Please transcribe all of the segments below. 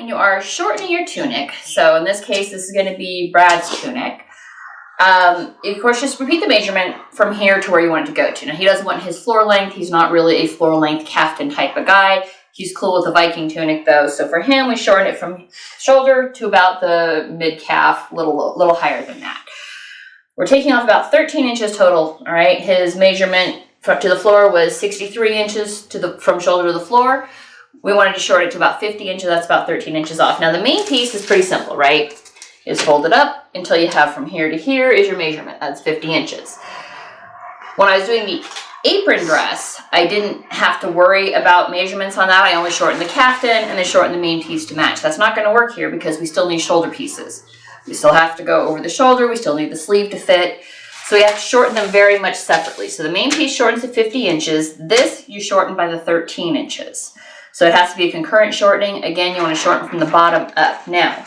when you are shortening your tunic, so in this case, this is going to be Brad's tunic, of course, just repeat the measurement from here to where you want it to go to. Now, he doesn't want his floor length. He's not really a floor length kaftan type of guy. He's cool with the Viking tunic though. So for him, we shorten it from shoulder to about the mid-calf, little higher than that. We're taking off about 13 inches total, all right? His measurement to the floor was 63 inches from shoulder to the floor. We wanted to shorten it to about 50 inches. That's about 13 inches off. Now the main piece is pretty simple, right? Is fold it up until you have from here to here is your measurement. That's 50 inches. When I was doing the apron dress, I didn't have to worry about measurements on that. I only shortened the kaftan and then shortened the main piece to match. That's not going to work here because we still need shoulder pieces. We still have to go over the shoulder. We still need the sleeve to fit. So we have to shorten them very much separately. So the main piece shortens to 50 inches. This you shorten by the 13 inches. So it has to be a concurrent shortening. Again, you want to shorten from the bottom up. Now,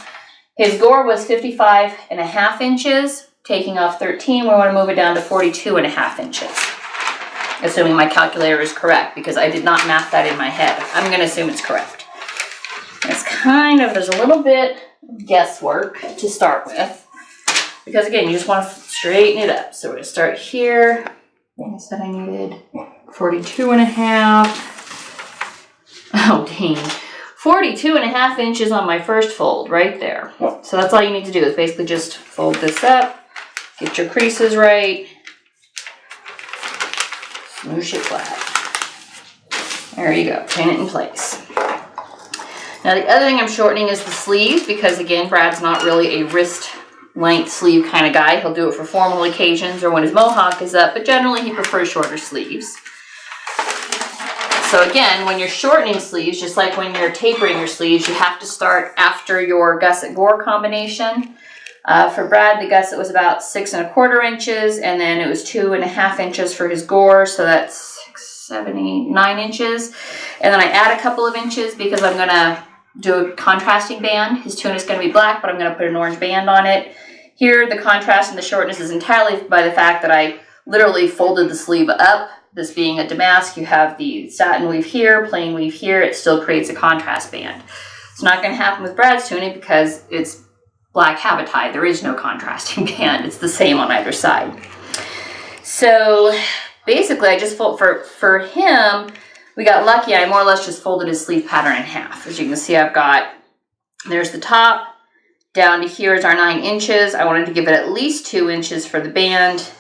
his gore was 55.5 inches. Taking off 13, we want to move it down to 42.5 inches. Assuming my calculator is correct, because I did not math that in my head. I'm going to assume it's correct. It's there's a little bit of guesswork to start with. Because again, you just want to straighten it up. So we're going to start here. I said I needed 42.5. Oh, dang. 42.5 inches on my first fold right there. So that's all you need to do is basically just fold this up, get your creases right, smoosh it flat. There you go, pin it in place. Now the other thing I'm shortening is the sleeves because again, Brad's not really a wrist length sleeve kind of guy. He'll do it for formal occasions or when his mohawk is up, but generally he prefers shorter sleeves. So again, when you're shortening sleeves, just like when you're tapering your sleeves, you have to start after your gusset gore combination. For Brad, the gusset was about 6¼ inches, and then it was 2.5 inches for his gore, so that's 6, 7, 8, 9 inches. And then I add a couple of inches because I'm gonna do a contrasting band. His tunic's gonna be black, but I'm gonna put an orange band on it. Here, the contrast and the shortness is entirely by the fact that I literally folded the sleeve up. This being a damask, you have the satin weave here, plain weave here. It still creates a contrast band. It's not going to happen with Brad's tunic because it's black Habotai. There is no contrasting band. It's the same on either side. So basically, I just fold for him. We got lucky. I more or less just folded his sleeve pattern in half. As you can see, there's the top. Down to here is our 9 inches. I wanted to give it at least 2 inches for the band.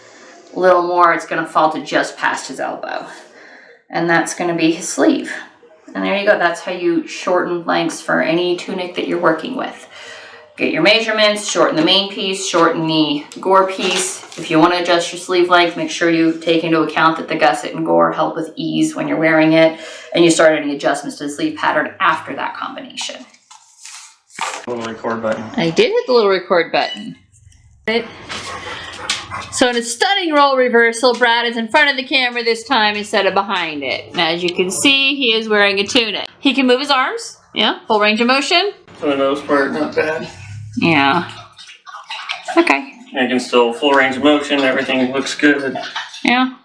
A little more, it's going to fall to just past his elbow. And that's going to be his sleeve. And there you go. That's how you shorten lengths for any tunic that you're working with. Get your measurements, shorten the main piece, shorten the gore piece. If you want to adjust your sleeve length, make sure you take into account that the gusset and gore help with ease when you're wearing it. And you start any adjustments to the sleeve pattern after that combination. Little record button. I did hit the little record button. So in a stunning role reversal, Brad is in front of the camera this time instead of behind it. And as you can see, he is wearing a tunic. He can move his arms. Yeah, full range of motion. For the most part, not bad. Yeah. Okay. I can still full range of motion. Everything looks good. Yeah.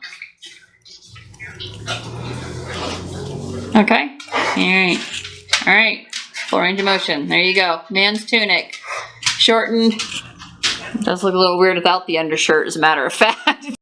Okay. Alright. Alright. Full range of motion. There you go. Man's tunic. Shortened. It does look a little weird without the undershirt, as a matter of fact.